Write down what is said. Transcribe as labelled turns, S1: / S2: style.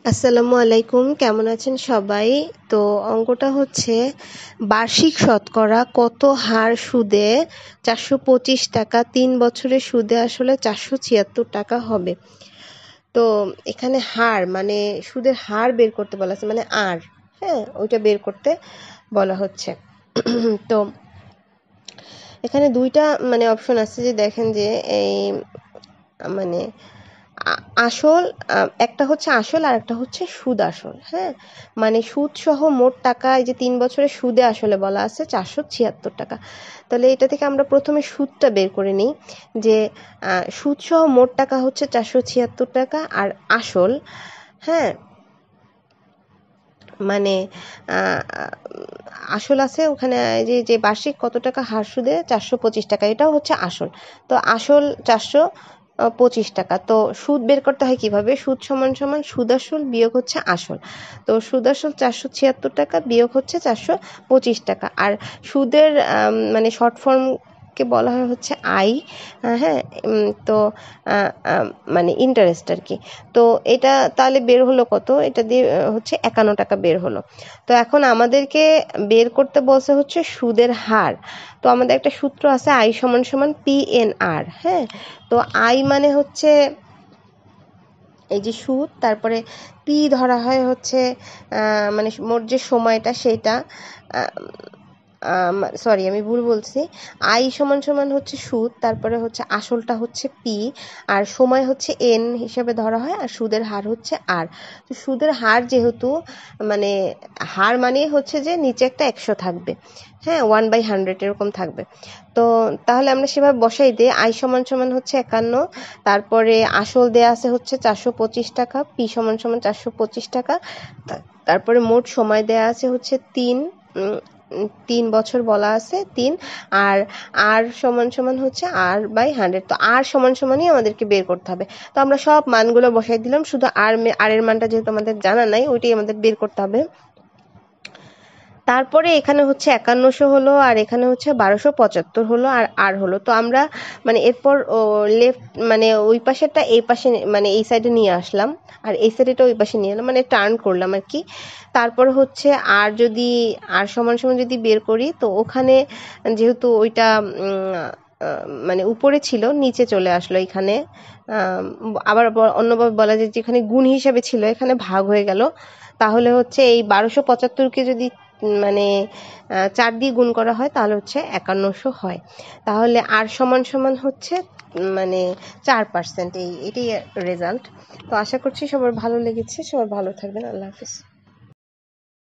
S1: আসসালামু আলাইকুম, কেমন আছেন সবাই? তো অঙ্কটা হচ্ছে বার্ষিক শতকরা কত হার সুদে 425 টাকা 3 বছরের সুদে আসলে 476 টাকা হবে। তো এখানে হার মানে সুদের হার বের করতে বলা আছে, মানে আর হ্যাঁ ওইটা বের করতে বলা হচ্ছে। তো এখানে দুইটা মানে অপশন আছে, যে দেখেন যে এই মানে আসল একটা হচ্ছে আসল আর একটা হচ্ছে সুদ আসল। হ্যাঁ, মানে সুদ সহ মোট টাকা, এই যে 3 বছরের সুদে আসলে বলা আছে 476 টাকা। তাহলে এটা থেকে আমরা প্রথমে সুদটা বের করে নিই, যে সুদ সহ মোট টাকা হচ্ছে 476 টাকা, আর আসল হ্যাঁ মানে আসল আছে ওখানে, যে যে বার্ষিক কত টাকা হার সুদে 425 টাকা, এটাও হচ্ছে আসল। তো আসল 425 টাকা। তো সুদ বের করতে হয় কিভাবে? সুদ সমান সমান সুদ আসল বিয়োগ হচ্ছে আসল। তো সুদ আসল 476 টাকা বিয়োগ হচ্ছে 425 টাকা। আর সুদের মানে শর্ট ফর্ম কে বলা হয় হচ্ছে আই। হ্যাঁ, তো মানে ইন্টারেস্ট আর কি। তো এটা তাহলে বের হলো কত? এটা দিয়ে হচ্ছে 51 টাকা বের হলো। তো এখন আমাদেরকে বের করতে বলছে হচ্ছে সুদের হার। তো আমাদের একটা সূত্র আছে, আই সমান সমান PNR। হ্যাঁ, তো আই মানে হচ্ছে এই যে সুদ, তারপরে পি ধরা হয় হচ্ছে মানে মোট যে সময়টা সেটা, সরি আমি ভুল বলছি। আই সমান সমান হচ্ছে সুদ, তারপরে হচ্ছে আসলটা হচ্ছে পি, আর সময় হচ্ছে এন হিসেবে ধরা হয়, আর সুদের হার হচ্ছে আর। তো সুদের হার যেহেতু মানে হার মানে হচ্ছে যে নিচে একটা 100 থাকবে, হ্যাঁ 1/100 এরকম থাকবে। তো তাহলে আমরা সেভাবে বসাই দিই, আই সমান সমান হচ্ছে 51, তারপরে আসল দেয়া আছে হচ্ছে 425 টাকা, পি সমান সমান 425 টাকা, তারপরে মোট সময় দেয়া আছে হচ্ছে 3 বছর বলা আছে 3, আর আর সমান সমান হচ্ছে R/100। তো আর সমান সমানই আমাদেরকে বের করতে হবে। তো আমরা সব মানগুলো বসাই দিলাম, শুধু আর এর মানটা যেহেতু আমাদের জানা নাই, ওইটাই আমাদের বের করতে হবে। তারপরে এখানে হচ্ছে 5100 হলো, আর এখানে হচ্ছে 1275 হলো, আর আর হলো। তো আমরা মানে এরপর লেফট মানে ওই পাশেরটা এই পাশে, মানে এই সাইডে নিয়ে আসলাম, আর এই সাইডেটা ওই পাশে নিয়ে এলাম, মানে টার্ন করলাম আর কি। তারপর হচ্ছে আর যদি আর সমান সমান যদি বের করি, তো ওখানে যেহেতু ওইটা মানে উপরে ছিল নিচে চলে আসলো এখানে। আবার অন্যভাবে বলা যায়, যেখানে গুণ হিসাবে ছিল এখানে ভাগ হয়ে গেল। তাহলে হচ্ছে এই 1275কে যদি মানে 4 দিয়ে গুণ করা হয় তাহলে হচ্ছে 5100 হয়। তাহলে আর সমান সমান হচ্ছে মানে 4%। এটাই রেজাল্ট। তো আশা করছি সবার ভালো লেগেছে, সবাই ভালো থাকবেন। আল্লাহ হাফিজ।